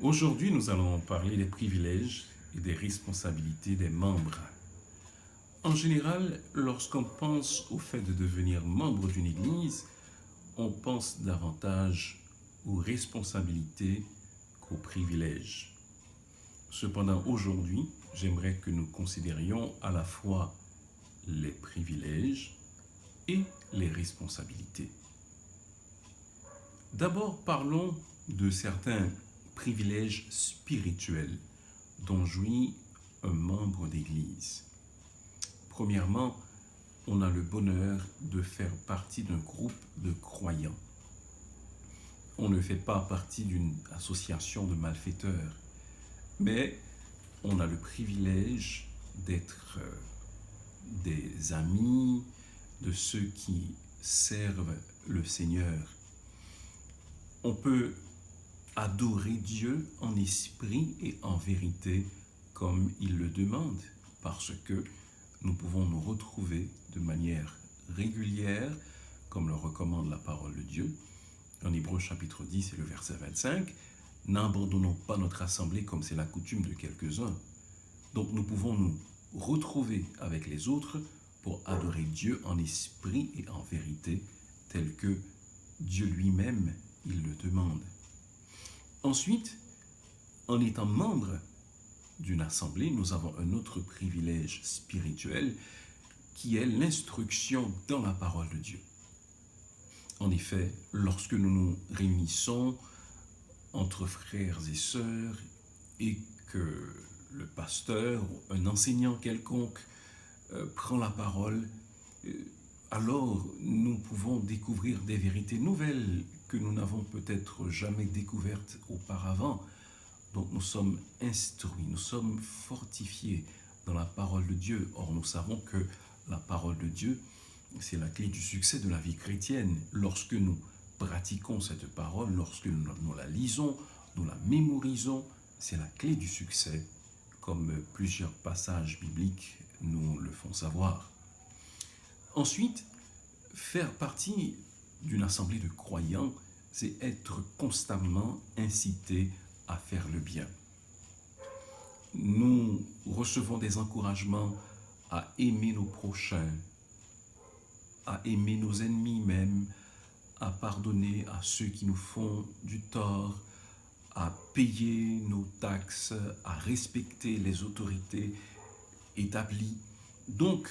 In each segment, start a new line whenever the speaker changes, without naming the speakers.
Aujourd'hui, nous allons parler des privilèges et des responsabilités des membres. En général, lorsqu'on pense au fait de devenir membre d'une église, on pense davantage aux responsabilités qu'aux privilèges. Cependant, aujourd'hui, j'aimerais que nous considérions à la fois les privilèges et les responsabilités. D'abord, parlons de certains privilèges spirituels dont jouit un membre d'Église. Premièrement, on a le bonheur de faire partie d'un groupe de croyants. On ne fait pas partie d'une association de malfaiteurs, mais on a le privilège d'être des amis de ceux qui servent le Seigneur. On peut adorer Dieu en esprit et en vérité comme il le demande, parce que nous pouvons nous retrouver de manière régulière, comme le recommande la parole de Dieu. En Hébreux chapitre 10 et le verset 25, « N'abandonnons pas notre assemblée comme c'est la coutume de quelques-uns. » Donc nous pouvons nous retrouver avec les autres pour adorer Dieu en esprit et en vérité, tel que Dieu lui-même il le demande. Ensuite, en étant membre d'une assemblée, nous avons un autre privilège spirituel qui est l'instruction dans la parole de Dieu. En effet, lorsque nous nous réunissons entre frères et sœurs et que le pasteur ou un enseignant quelconque prend la parole, alors nous pouvons découvrir des vérités nouvelles que nous n'avons peut-être jamais découvertes auparavant. Donc nous sommes instruits, nous sommes fortifiés dans la parole de Dieu. Or nous savons que la parole de Dieu, c'est la clé du succès de la vie chrétienne. Lorsque nous pratiquons cette parole, lorsque nous la lisons, nous la mémorisons, c'est la clé du succès, comme plusieurs passages bibliques nous le font savoir. Ensuite, faire partie d'une assemblée de croyants, c'est être constamment incité à faire le bien. Nous recevons des encouragements à aimer nos prochains, à aimer nos ennemis même, à pardonner à ceux qui nous font du tort, à payer nos taxes, à respecter les autorités établies. Donc,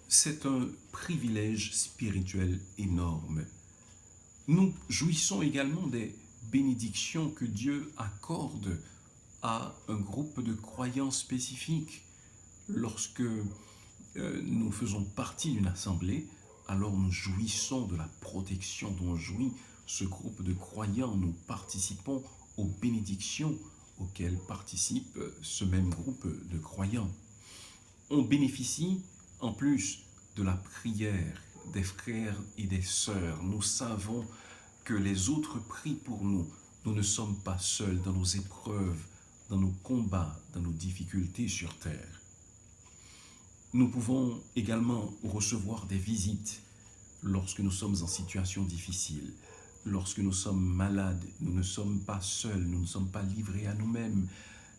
c'est un privilège spirituel énorme. Nous jouissons également des bénédictions que Dieu accorde à un groupe de croyants spécifiques. Lorsque nous faisons partie d'une assemblée, alors nous jouissons de la protection dont jouit ce groupe de croyants. Nous participons aux bénédictions auxquelles participe ce même groupe de croyants. On bénéficie en plus de la prière des frères et des sœurs. Nous savons que les autres prient pour nous. Nous ne sommes pas seuls dans nos épreuves, dans nos combats, dans nos difficultés sur terre. Nous pouvons également recevoir des visites lorsque nous sommes en situation difficile. Lorsque nous sommes malades, nous ne sommes pas seuls, nous ne sommes pas livrés à nous-mêmes.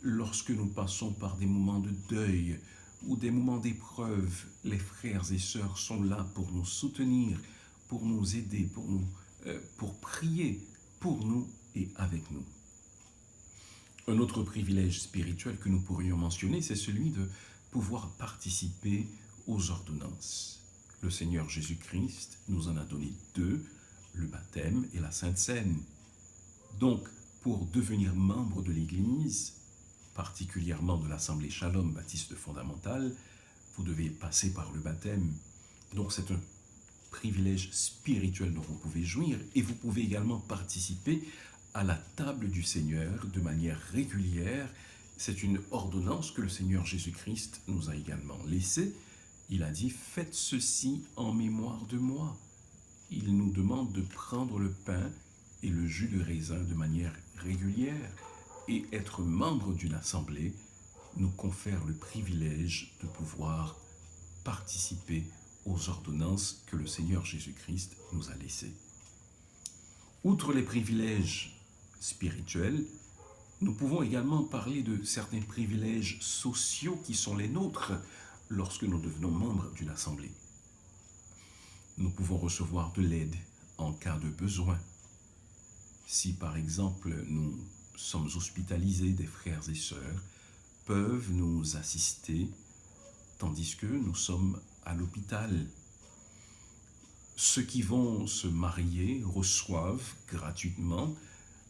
Lorsque nous passons par des moments de deuil ou des moments d'épreuve, les frères et sœurs sont là pour nous soutenir, pour nous aider, pour prier pour nous et avec nous. Un autre privilège spirituel que nous pourrions mentionner, c'est celui de pouvoir participer aux ordonnances. Le Seigneur Jésus-Christ nous en a donné deux, le baptême et la Sainte Seine. Donc, pour devenir membre de l'Église, particulièrement de l'Assemblée Shalom Baptiste fondamentale, vous devez passer par le baptême. Donc, c'est un privilège spirituel dont vous pouvez jouir et vous pouvez également participer à la table du Seigneur de manière régulière. C'est une ordonnance que le Seigneur Jésus-Christ nous a également laissée. Il a dit « Faites ceci en mémoire de moi ». Il nous demande de prendre le pain et le jus de raisin de manière régulière et être membre d'une assemblée nous confère le privilège de pouvoir participer aux ordonnances que le Seigneur Jésus-Christ nous a laissées. Outre les privilèges spirituels, Nous pouvons également parler de certains privilèges sociaux qui sont les nôtres lorsque nous devenons membres d'une assemblée. Nous pouvons recevoir de l'aide en cas de besoin. Si par exemple nous sommes hospitalisés, des frères et sœurs peuvent nous assister tandis que nous sommes à l'hôpital. Ceux qui vont se marier reçoivent gratuitement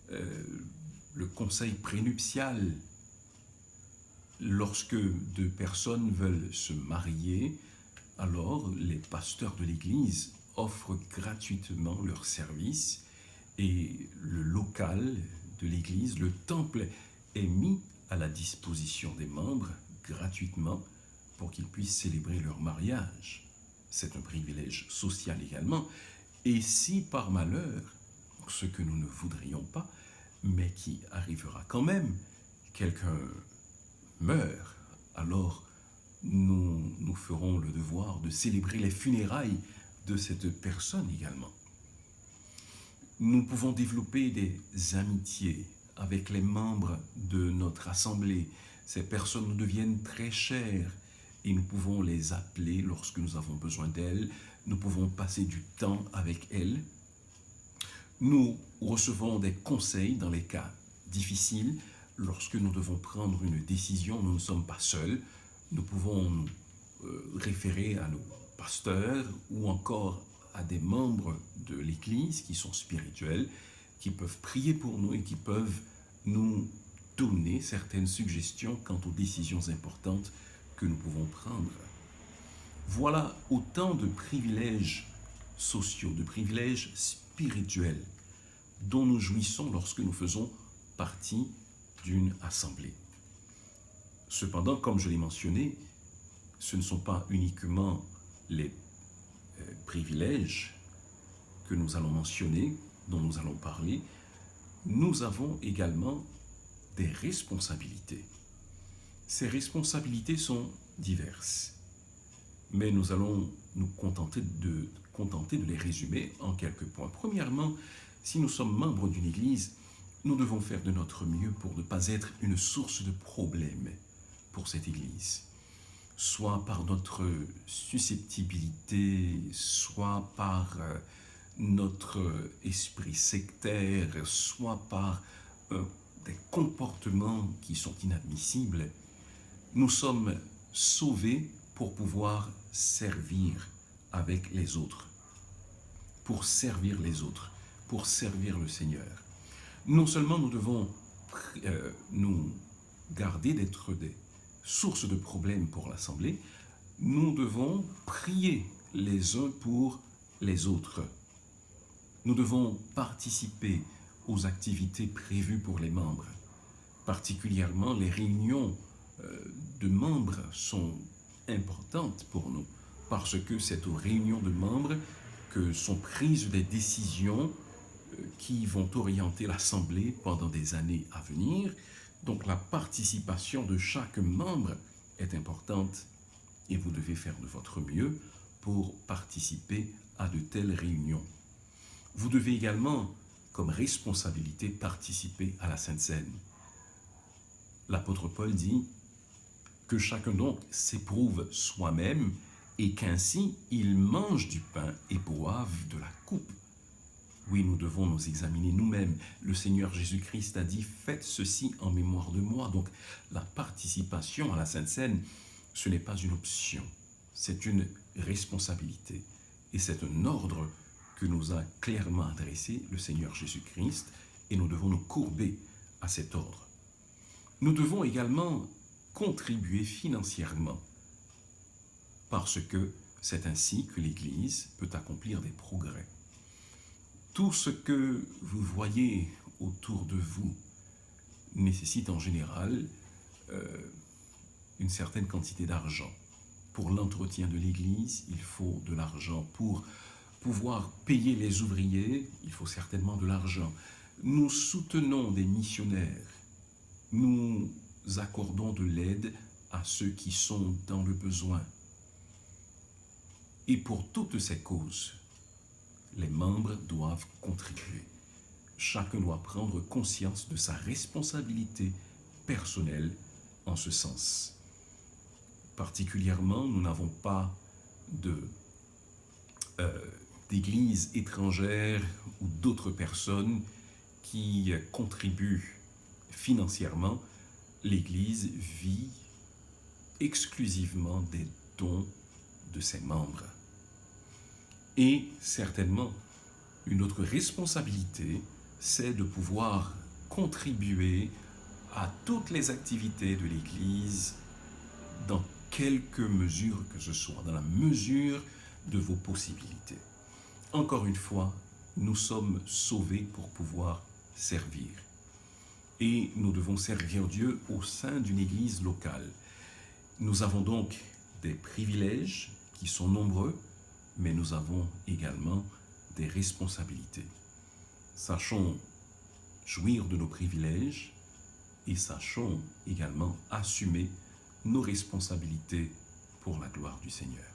le conseil prénuptial. Lorsque deux personnes veulent se marier, alors les pasteurs de l'Église offrent gratuitement leurs services et le local de l'Église, le temple, est mis à la disposition des membres gratuitement pour qu'ils puissent célébrer leur mariage. C'est un privilège social également. Et si par malheur, ce que nous ne voudrions pas, mais qui arrivera quand même, quelqu'un meurt, alors nous ferons le devoir de célébrer les funérailles de cette personne également. Nous pouvons développer des amitiés avec les membres de notre assemblée. Ces personnes nous deviennent très chères et nous pouvons les appeler lorsque nous avons besoin d'elles. Nous pouvons passer du temps avec elles. Nous recevons des conseils dans les cas difficiles. Lorsque nous devons prendre une décision, nous ne sommes pas seuls. Nous pouvons nous référer à nos pasteurs ou encore à des membres de l'Église qui sont spirituels, qui peuvent prier pour nous et qui peuvent nous donner certaines suggestions quant aux décisions importantes que nous pouvons prendre. Voilà autant de privilèges sociaux, de privilèges spirituels dont nous jouissons lorsque nous faisons partie d'une assemblée. Cependant, comme je l'ai mentionné, ce ne sont pas uniquement les privilèges que nous allons mentionner, dont nous allons parler. Nous avons également des responsabilités. Ces responsabilités sont diverses, mais nous allons nous contenter de les résumer en quelques points. Premièrement, si nous sommes membres d'une église, nous devons faire de notre mieux pour ne pas être une source de problèmes pour cette église, soit par notre susceptibilité, soit par notre esprit sectaire, soit par des comportements qui sont inadmissibles. Nous sommes sauvés pour pouvoir servir avec les autres, pour servir les autres, pour servir le Seigneur. Non seulement nous devons nous garder d'être des sources de problèmes pour l'Assemblée, nous devons prier les uns pour les autres. Nous devons participer aux activités prévues pour les membres. Particulièrement, les réunions de membres sont importantes pour nous parce que c'est aux réunions de membres que sont prises des décisions qui vont orienter l'Assemblée pendant des années à venir. Donc la participation de chaque membre est importante et vous devez faire de votre mieux pour participer à de telles réunions. Vous devez également, comme responsabilité, participer à la Sainte Seine. L'apôtre Paul dit que chacun donc s'éprouve soi-même et qu'ainsi il mange du pain et boive de la coupe. Oui, nous devons nous examiner nous-mêmes. Le Seigneur Jésus-Christ a dit « Faites ceci en mémoire de moi ». Donc la participation à la Sainte Seine, ce n'est pas une option, c'est une responsabilité. Et c'est un ordre que nous a clairement adressé le Seigneur Jésus-Christ et nous devons nous courber à cet ordre. Nous devons également contribuer financièrement parce que c'est ainsi que l'Église peut accomplir des progrès. Tout ce que vous voyez autour de vous nécessite en général une certaine quantité d'argent. Pour l'entretien de l'Église, il faut de l'argent. Pour pouvoir payer les ouvriers, il faut certainement de l'argent. Nous soutenons des missionnaires. Nous accordons de l'aide à ceux qui sont dans le besoin. Et pour toutes ces causes, les membres doivent contribuer. chacun doit prendre conscience de sa responsabilité personnelle en ce sens. Particulièrement, nous n'avons pas d'églises étrangères ou d'autres personnes qui contribuent financièrement. L'Église vit exclusivement des dons de ses membres. Et certainement, une autre responsabilité, c'est de pouvoir contribuer à toutes les activités de l'Église dans quelque mesure que ce soit, dans la mesure de vos possibilités. Encore une fois, nous sommes sauvés pour pouvoir servir. Et nous devons servir Dieu au sein d'une Église locale. Nous avons donc des privilèges qui sont nombreux, mais nous avons également des responsabilités. Sachons jouir de nos privilèges et sachons également assumer nos responsabilités pour la gloire du Seigneur.